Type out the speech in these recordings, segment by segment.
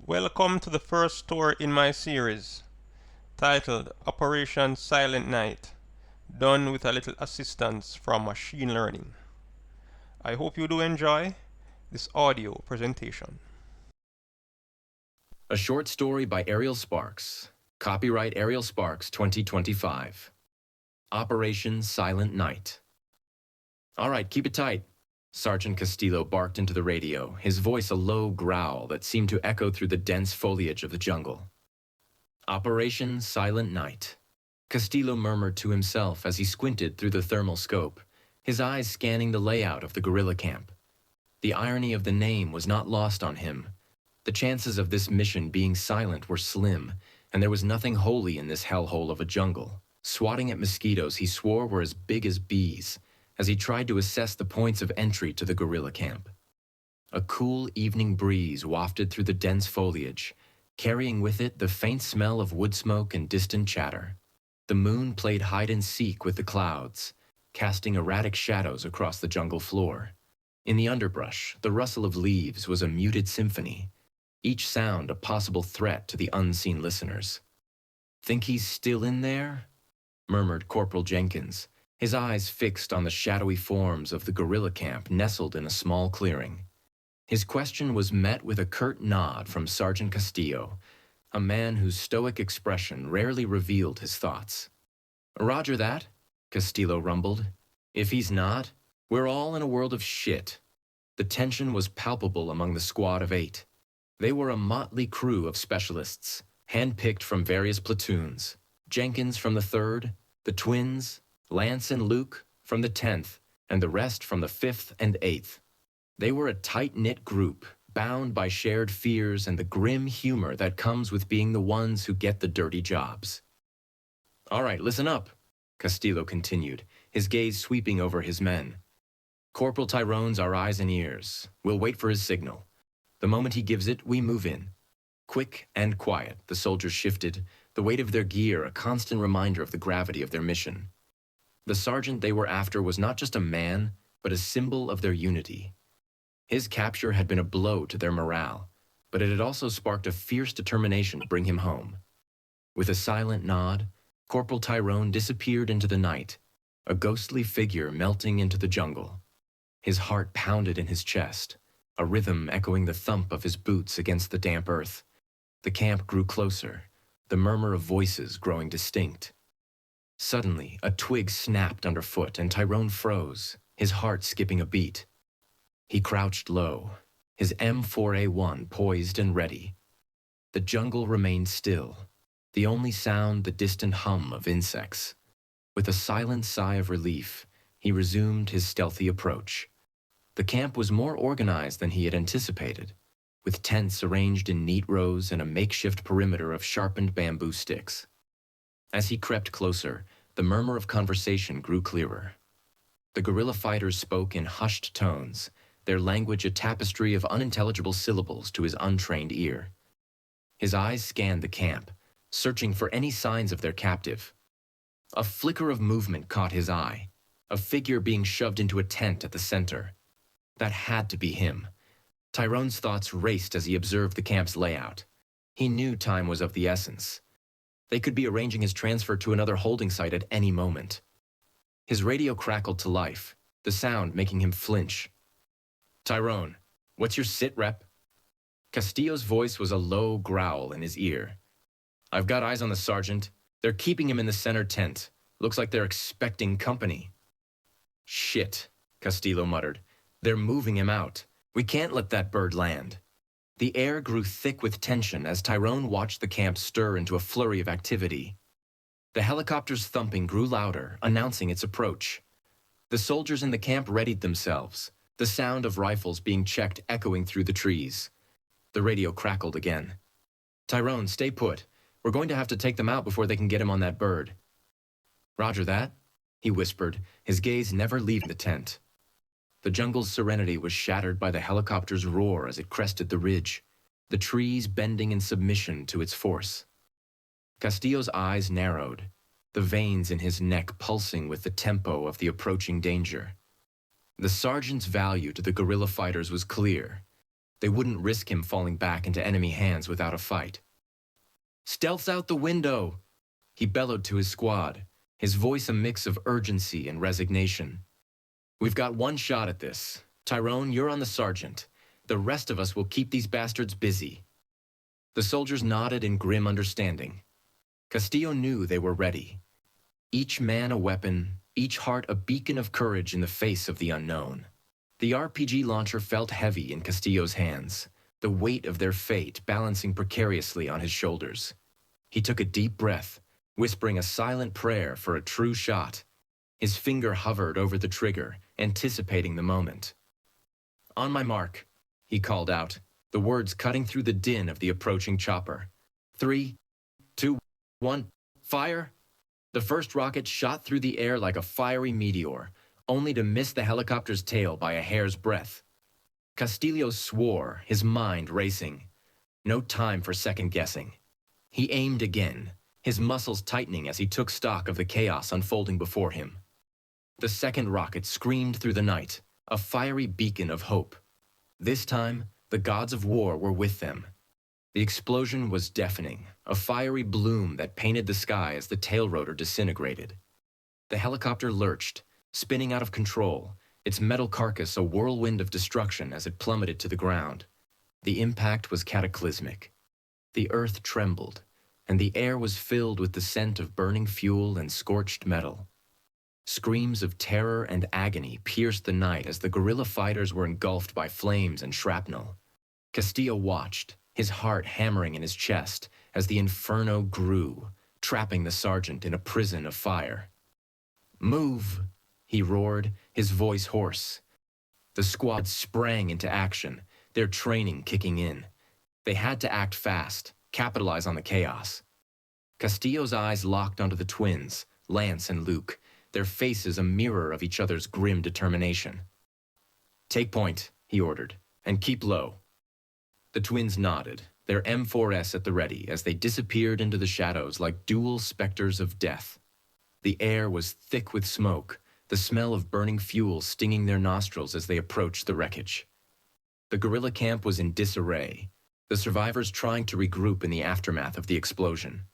Welcome to the first story in my series, titled Operation Silent Night, done with a little assistance from machine learning. I hope you do enjoy this audio presentation. A short story by Ariel Sparks. Copyright Ariel Sparks 2025. Operation Silent Night. All right, keep it tight. Sergeant Castillo barked into the radio, his voice a low growl that seemed to echo through the dense foliage of the jungle. Operation Silent Night. Castillo murmured to himself as he squinted through the thermal scope, his eyes scanning the layout of the guerrilla camp. The irony of the name was not lost on him. The chances of this mission being silent were slim, and there was nothing holy in this hellhole of a jungle. Swatting at mosquitoes he swore were as big as bees, as he tried to assess the points of entry to the guerrilla camp. A cool evening breeze wafted through the dense foliage, carrying with it the faint smell of wood smoke and distant chatter. The moon played hide-and-seek with the clouds, casting erratic shadows across the jungle floor. In the underbrush, the rustle of leaves was a muted symphony, each sound a possible threat to the unseen listeners. "Think he's still in there?" murmured Corporal Jenkins, his eyes fixed on the shadowy forms of the guerrilla camp nestled in a small clearing. His question was met with a curt nod from Sergeant Castillo, a man whose stoic expression rarely revealed his thoughts. "Roger that," Castillo rumbled. "If he's not, we're all in a world of shit." The tension was palpable among the squad of 8. They were a motley crew of specialists, handpicked from various platoons. Jenkins from the 3rd, the twins, Lance and Luke from the 10th, and the rest from the 5th and 8th. They were a tight-knit group, bound by shared fears and the grim humor that comes with being the ones who get the dirty jobs. "All right, listen up," Castillo continued, his gaze sweeping over his men. "Corporal Tyrone's our eyes and ears. We'll wait for his signal. The moment he gives it, we move in." Quick and quiet, the soldiers shifted, the weight of their gear a constant reminder of the gravity of their mission. The sergeant they were after was not just a man, but a symbol of their unity. His capture had been a blow to their morale, but it had also sparked a fierce determination to bring him home. With a silent nod, Corporal Tyrone disappeared into the night, a ghostly figure melting into the jungle. His heart pounded in his chest, a rhythm echoing the thump of his boots against the damp earth. The camp grew closer, the murmur of voices growing distinct. Suddenly, a twig snapped underfoot and Tyrone froze, his heart skipping a beat. He crouched low, his M4A1 poised and ready. The jungle remained still, the only sound the distant hum of insects. With a silent sigh of relief, he resumed his stealthy approach. The camp was more organized than he had anticipated, with tents arranged in neat rows and a makeshift perimeter of sharpened bamboo sticks. As he crept closer, the murmur of conversation grew clearer. The guerrilla fighters spoke in hushed tones, their language a tapestry of unintelligible syllables to his untrained ear. His eyes scanned the camp, searching for any signs of their captive. A flicker of movement caught his eye, a figure being shoved into a tent at the center. That had to be him. Tyrone's thoughts raced as he observed the camp's layout. He knew time was of the essence. They could be arranging his transfer to another holding site at any moment. His radio crackled to life, the sound making him flinch. "Tyrone, what's your sit rep?" Castillo's voice was a low growl in his ear. "I've got eyes on the sergeant. They're keeping him in the center tent. Looks like they're expecting company." "Shit," Castillo muttered. "They're moving him out. We can't let that bird land." The air grew thick with tension as Tyrone watched the camp stir into a flurry of activity. The helicopter's thumping grew louder, announcing its approach. The soldiers in the camp readied themselves, the sound of rifles being checked echoing through the trees. The radio crackled again. "Tyrone, stay put. We're going to have to take them out before they can get him on that bird." "Roger that," he whispered, his gaze never leaving the tent. The jungle's serenity was shattered by the helicopter's roar as it crested the ridge, the trees bending in submission to its force. Castillo's eyes narrowed, the veins in his neck pulsing with the tempo of the approaching danger. The sergeant's value to the guerrilla fighters was clear. They wouldn't risk him falling back into enemy hands without a fight. "Stealth's out the window!" he bellowed to his squad, his voice a mix of urgency and resignation. "We've got one shot at this. Tyrone, you're on the sergeant. The rest of us will keep these bastards busy." The soldiers nodded in grim understanding. Castillo knew they were ready. Each man a weapon, each heart a beacon of courage in the face of the unknown. The RPG launcher felt heavy in Castillo's hands, the weight of their fate balancing precariously on his shoulders. He took a deep breath, whispering a silent prayer for a true shot. His finger hovered over the trigger, anticipating the moment. "On my mark," he called out, the words cutting through the din of the approaching chopper. 3, 2, 1, fire! The first rocket shot through the air like a fiery meteor, only to miss the helicopter's tail by a hair's breadth. Castillo swore, his mind racing. No time for second-guessing. He aimed again, his muscles tightening as he took stock of the chaos unfolding before him. The second rocket screamed through the night, a fiery beacon of hope. This time, the gods of war were with them. The explosion was deafening, a fiery bloom that painted the sky as the tail rotor disintegrated. The helicopter lurched, spinning out of control, its metal carcass a whirlwind of destruction as it plummeted to the ground. The impact was cataclysmic. The earth trembled, and the air was filled with the scent of burning fuel and scorched metal. Screams of terror and agony pierced the night as the guerrilla fighters were engulfed by flames and shrapnel. Castillo watched, his heart hammering in his chest as the inferno grew, trapping the sergeant in a prison of fire. "Move!" he roared, his voice hoarse. The squad sprang into action, their training kicking in. They had to act fast, capitalize on the chaos. Castillo's eyes locked onto the twins, Lance and Luke, their faces a mirror of each other's grim determination. "Take point," he ordered, "and keep low." The twins nodded, their M4S at the ready as they disappeared into the shadows like dual specters of death. The air was thick with smoke, the smell of burning fuel stinging their nostrils as they approached the wreckage. The guerrilla camp was in disarray, the survivors trying to regroup in the aftermath of the explosion.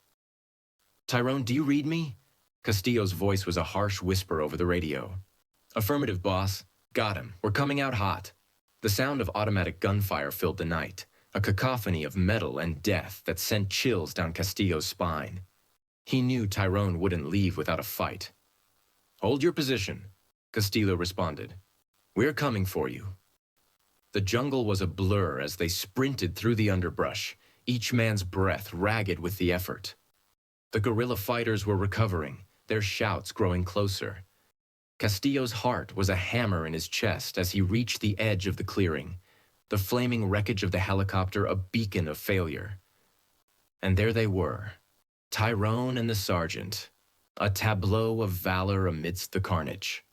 "Tyrone, do you read me?" Castillo's voice was a harsh whisper over the radio. "Affirmative, boss. Got him. We're coming out hot." The sound of automatic gunfire filled the night, a cacophony of metal and death that sent chills down Castillo's spine. He knew Tyrone wouldn't leave without a fight. "Hold your position," Castillo responded. "We're coming for you." The jungle was a blur as they sprinted through the underbrush, each man's breath ragged with the effort. The guerrilla fighters were recovering, their shouts growing closer. Castillo's heart was a hammer in his chest as he reached the edge of the clearing, the flaming wreckage of the helicopter a beacon of failure. And there they were, Tyrone and the sergeant, a tableau of valor amidst the carnage.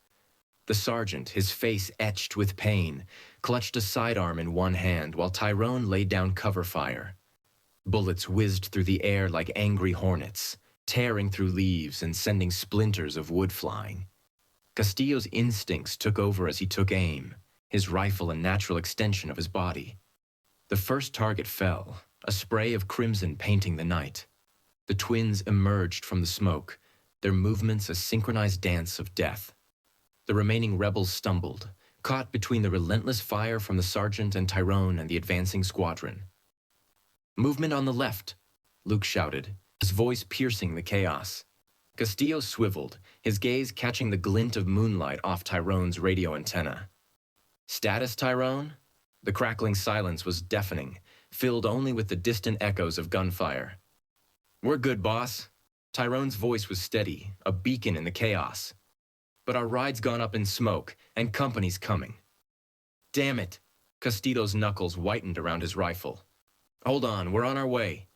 The sergeant, his face etched with pain, clutched a sidearm in one hand while Tyrone laid down cover fire. Bullets whizzed through the air like angry hornets, tearing through leaves and sending splinters of wood flying. Castillo's instincts took over as he took aim, his rifle a natural extension of his body. The first target fell, a spray of crimson painting the night. The twins emerged from the smoke, their movements a synchronized dance of death. The remaining rebels stumbled, caught between the relentless fire from the sergeant and Tyrone and the advancing squadron. "Movement on the left," Luke shouted, his voice piercing the chaos. Castillo swiveled, his gaze catching the glint of moonlight off Tyrone's radio antenna. "Status, Tyrone?" The crackling silence was deafening, filled only with the distant echoes of gunfire. "We're good, boss." Tyrone's voice was steady, a beacon in the chaos. "But our ride's gone up in smoke, and company's coming." "Damn it!" Castillo's knuckles whitened around his rifle. "Hold on, we're on our way."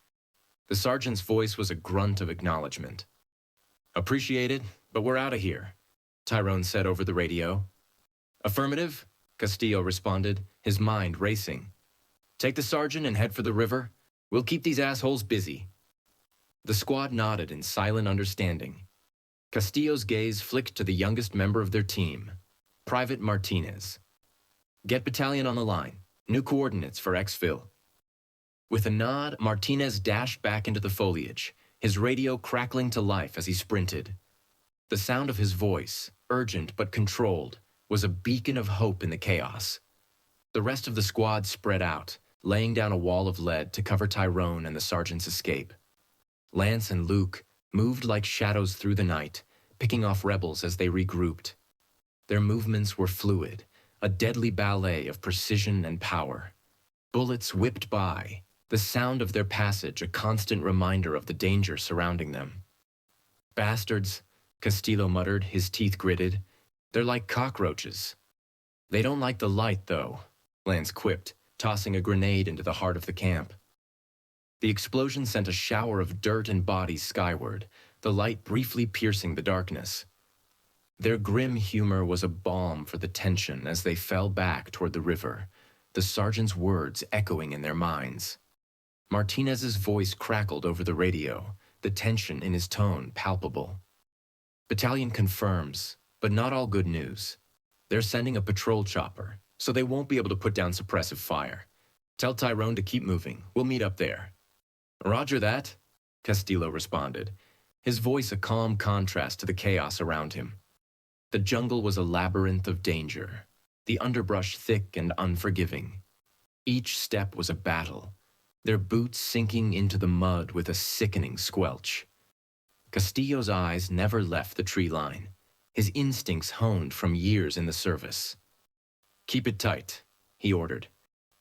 The sergeant's voice was a grunt of acknowledgement. "Appreciated, but we're out of here," Tyrone said over the radio. "Affirmative," Castillo responded, his mind racing. "Take the sergeant and head for the river. We'll keep these assholes busy." The squad nodded in silent understanding. Castillo's gaze flicked to the youngest member of their team, Private Martinez. "Get battalion on the line. New coordinates for exfil. With a nod, Martinez dashed back into the foliage, his radio crackling to life as he sprinted. The sound of his voice, urgent but controlled, was a beacon of hope in the chaos. The rest of the squad spread out, laying down a wall of lead to cover Tyrone and the sergeant's escape. Lance and Luke moved like shadows through the night, picking off rebels as they regrouped. Their movements were fluid, a deadly ballet of precision and power. Bullets whipped by, the sound of their passage a constant reminder of the danger surrounding them. Bastards, Castillo muttered, his teeth gritted. They're like cockroaches. They don't like the light, though, Lance quipped, tossing a grenade into the heart of the camp. The explosion sent a shower of dirt and bodies skyward, the light briefly piercing the darkness. Their grim humor was a balm for the tension as they fell back toward the river, the sergeant's words echoing in their minds. Martinez's voice crackled over the radio, the tension in his tone palpable. Battalion confirms, but not all good news. They're sending a patrol chopper, so they won't be able to put down suppressive fire. Tell Tyrone to keep moving. We'll meet up there. Roger that, Castillo responded, his voice a calm contrast to the chaos around him. The jungle was a labyrinth of danger, the underbrush thick and unforgiving. Each step was a battle, their boots sinking into the mud with a sickening squelch. Castillo's eyes never left the tree line, his instincts honed from years in the service. Keep it tight, he ordered,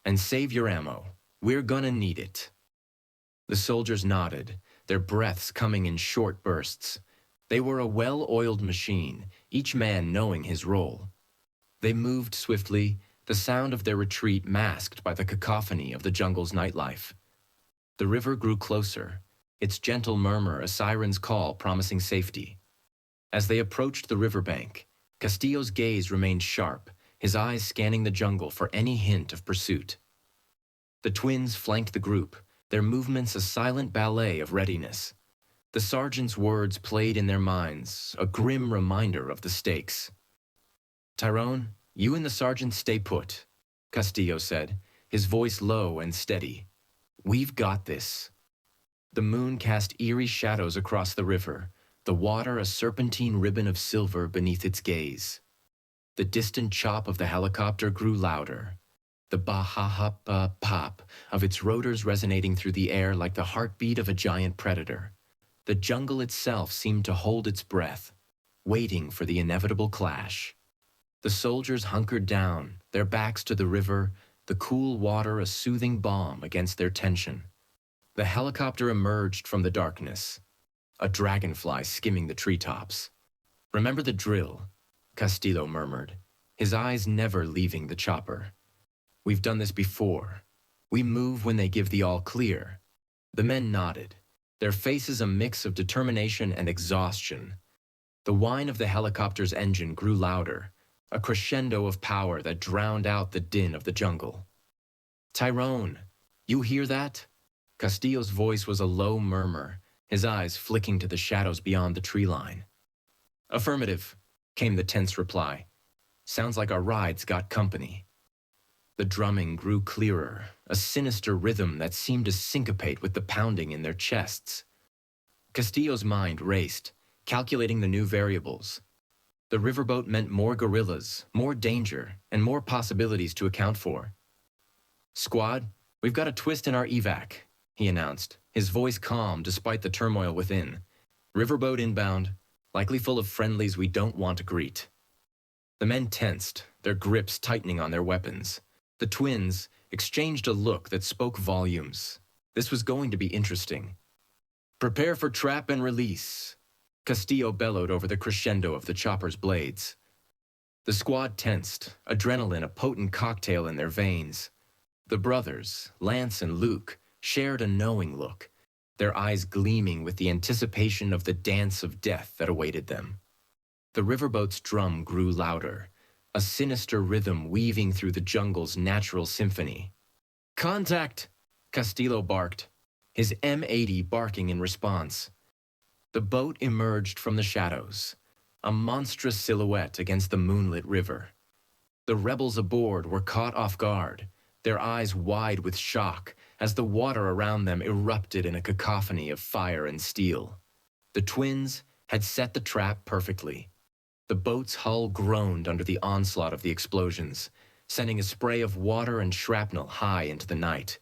and save your ammo. We're gonna need it. The soldiers nodded, their breaths coming in short bursts. They were a well-oiled machine, each man knowing his role. They moved swiftly, the sound of their retreat masked by the cacophony of the jungle's nightlife. The river grew closer, its gentle murmur a siren's call promising safety. As they approached the riverbank, Castillo's gaze remained sharp, his eyes scanning the jungle for any hint of pursuit. The twins flanked the group, their movements a silent ballet of readiness. The sergeant's words played in their minds, a grim reminder of the stakes. Tyrone, you and the sergeant stay put, Castillo said, his voice low and steady. We've got this. The moon cast eerie shadows across the river, the water a serpentine ribbon of silver beneath its gaze. The distant chop of the helicopter grew louder, the ba-ha-ha-ba-pop of its rotors resonating through the air like the heartbeat of a giant predator. The jungle itself seemed to hold its breath, waiting for the inevitable clash. The soldiers hunkered down, their backs to the river, the cool water a soothing balm against their tension. The helicopter emerged from the darkness, a dragonfly skimming the treetops. Remember the drill, Castillo murmured, his eyes never leaving the chopper. We've done this before. We move when they give the all clear. The men nodded, their faces a mix of determination and exhaustion. The whine of the helicopter's engine grew louder, a crescendo of power that drowned out the din of the jungle. Tyrone, you hear that? Castillo's voice was a low murmur, his eyes flicking to the shadows beyond the tree line. Affirmative, came the tense reply. Sounds like our ride's got company. The drumming grew clearer, a sinister rhythm that seemed to syncopate with the pounding in their chests. Castillo's mind raced, calculating the new variables. The riverboat meant more guerrillas, more danger, and more possibilities to account for. Squad, we've got a twist in our evac, he announced, his voice calm despite the turmoil within. Riverboat inbound, likely full of friendlies we don't want to greet. The men tensed, their grips tightening on their weapons. The twins exchanged a look that spoke volumes. This was going to be interesting. Prepare for trap and release, Castillo bellowed over the crescendo of the chopper's blades. The squad tensed, adrenaline a potent cocktail in their veins. The brothers, Lance and Luke, shared a knowing look, their eyes gleaming with the anticipation of the dance of death that awaited them. The riverboat's drum grew louder, a sinister rhythm weaving through the jungle's natural symphony. Contact! Castillo barked, his M80 barking in response. The boat emerged from the shadows, a monstrous silhouette against the moonlit river. The rebels aboard were caught off guard, their eyes wide with shock as the water around them erupted in a cacophony of fire and steel. The twins had set the trap perfectly. The boat's hull groaned under the onslaught of the explosions, sending a spray of water and shrapnel high into the night.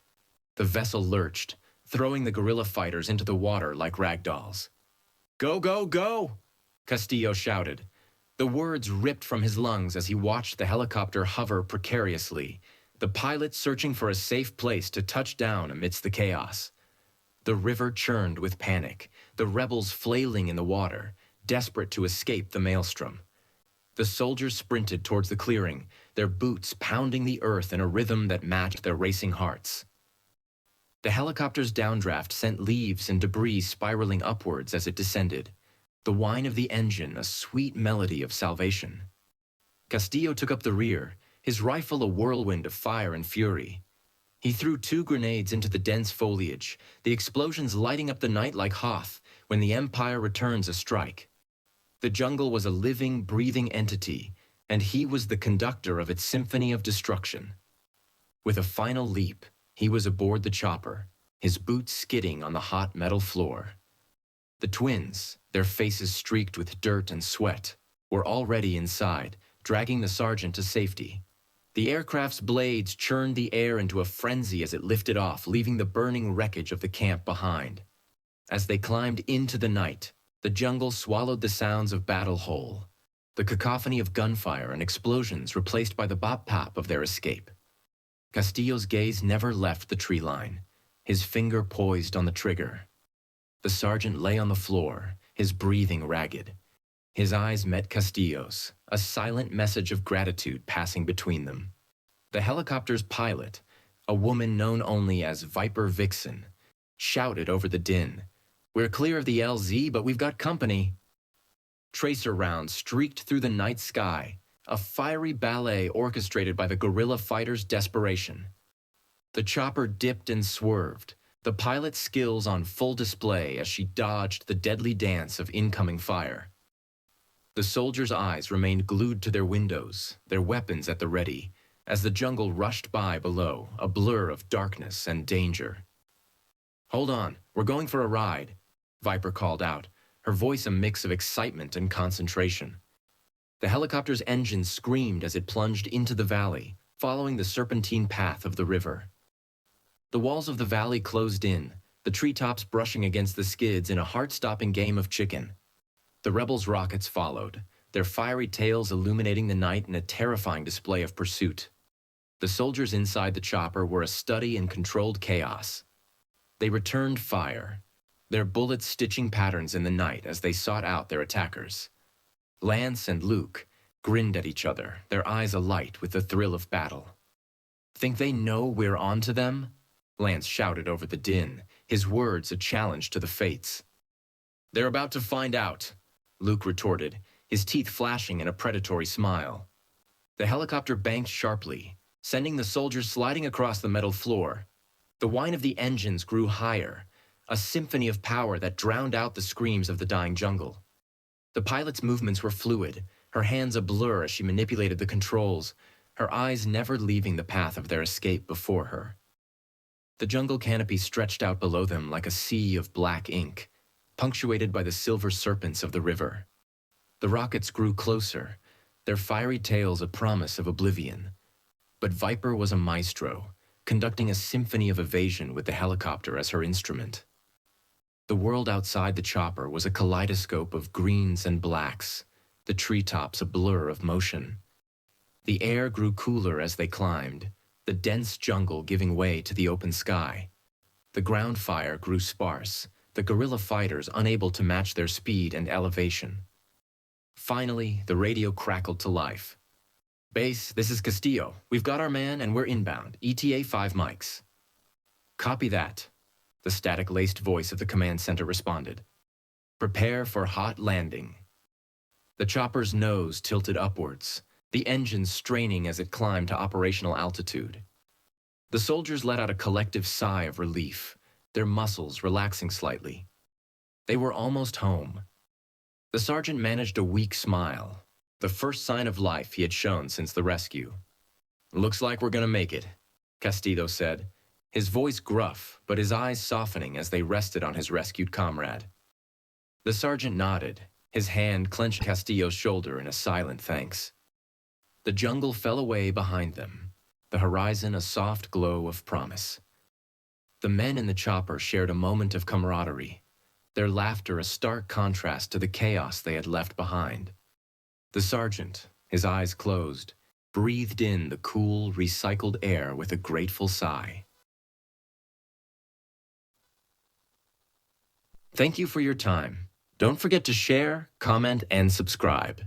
The vessel lurched, throwing the guerrilla fighters into the water like rag dolls. "Go, go, go!" Castillo shouted. The words ripped from his lungs as he watched the helicopter hover precariously, the pilot searching for a safe place to touch down amidst the chaos. The river churned with panic, the rebels flailing in the water, desperate to escape the maelstrom. The soldiers sprinted towards the clearing, their boots pounding the earth in a rhythm that matched their racing hearts. The helicopter's downdraft sent leaves and debris spiraling upwards as it descended, the whine of the engine a sweet melody of salvation. Castillo took up the rear, his rifle a whirlwind of fire and fury. He threw 2 grenades into the dense foliage, the explosions lighting up the night like Hoth when the Empire returns a strike. The jungle was a living, breathing entity, and he was the conductor of its symphony of destruction. With a final leap, he was aboard the chopper, his boots skidding on the hot metal floor. The twins, their faces streaked with dirt and sweat, were already inside, dragging the sergeant to safety. The aircraft's blades churned the air into a frenzy as it lifted off, leaving the burning wreckage of the camp behind. As they climbed into the night, the jungle swallowed the sounds of battle whole, the cacophony of gunfire and explosions replaced by the bop-pop of their escape. Castillo's gaze never left the tree line, his finger poised on the trigger. The sergeant lay on the floor, his breathing ragged. His eyes met Castillo's, a silent message of gratitude passing between them. The helicopter's pilot, a woman known only as Viper Vixen, shouted over the din, "We're clear of the LZ, but we've got company." Tracer rounds streaked through the night sky, a fiery ballet orchestrated by the guerrilla fighters' desperation. The chopper dipped and swerved, the pilot's skills on full display as she dodged the deadly dance of incoming fire. The soldiers' eyes remained glued to their windows, their weapons at the ready, as the jungle rushed by below, a blur of darkness and danger. "Hold on, we're going for a ride," Viper called out, her voice a mix of excitement and concentration. The helicopter's engine screamed as it plunged into the valley, following the serpentine path of the river. The walls of the valley closed in, the treetops brushing against the skids in a heart-stopping game of chicken. The rebels' rockets followed, their fiery tails illuminating the night in a terrifying display of pursuit. The soldiers inside the chopper were a study in controlled chaos. They returned fire, their bullets stitching patterns in the night as they sought out their attackers. Lance and Luke grinned at each other, their eyes alight with the thrill of battle. "Think they know we're on to them?" Lance shouted over the din, his words a challenge to the fates. "They're about to find out," Luke retorted, his teeth flashing in a predatory smile. The helicopter banked sharply, sending the soldiers sliding across the metal floor. The whine of the engines grew higher, a symphony of power that drowned out the screams of the dying jungle. The pilot's movements were fluid, her hands a blur as she manipulated the controls, her eyes never leaving the path of their escape before her. The jungle canopy stretched out below them like a sea of black ink, punctuated by the silver serpents of the river. The rockets grew closer, their fiery tails a promise of oblivion. But Viper was a maestro, conducting a symphony of evasion with the helicopter as her instrument. The world outside the chopper was a kaleidoscope of greens and blacks, the treetops a blur of motion. The air grew cooler as they climbed, the dense jungle giving way to the open sky. The ground fire grew sparse, the guerrilla fighters unable to match their speed and elevation. Finally, the radio crackled to life. "Base, this is Castillo. We've got our man and we're inbound. ETA 5 mics." "Copy that," the static-laced voice of the command center responded. "Prepare for hot landing." The chopper's nose tilted upwards, the engine straining as it climbed to operational altitude. The soldiers let out a collective sigh of relief, their muscles relaxing slightly. They were almost home. The sergeant managed a weak smile, the first sign of life he had shown since the rescue. "Looks like we're gonna make it." Castillo said, his voice gruff, but his eyes softening as they rested on his rescued comrade. The sergeant nodded, his hand clenched Castillo's shoulder in a silent thanks. The jungle fell away behind them, the horizon a soft glow of promise. The men in the chopper shared a moment of camaraderie, their laughter a stark contrast to the chaos they had left behind. The sergeant, his eyes closed, breathed in the cool, recycled air with a grateful sigh. Thank you for your time. Don't forget to share, comment, and subscribe.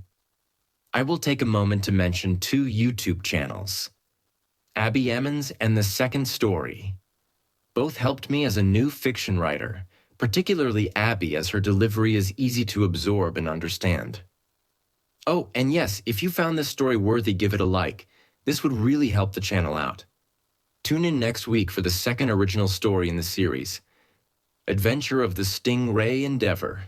I will take a moment to mention 2 YouTube channels, Abby Emmons and The Second Story. Both helped me as a new fiction writer, particularly Abby as her delivery is easy to absorb and understand. Oh, and yes, if you found this story worthy, give it a like. This would really help the channel out. Tune in next week for the second original story in the series, Adventure of the Stingray Endeavor.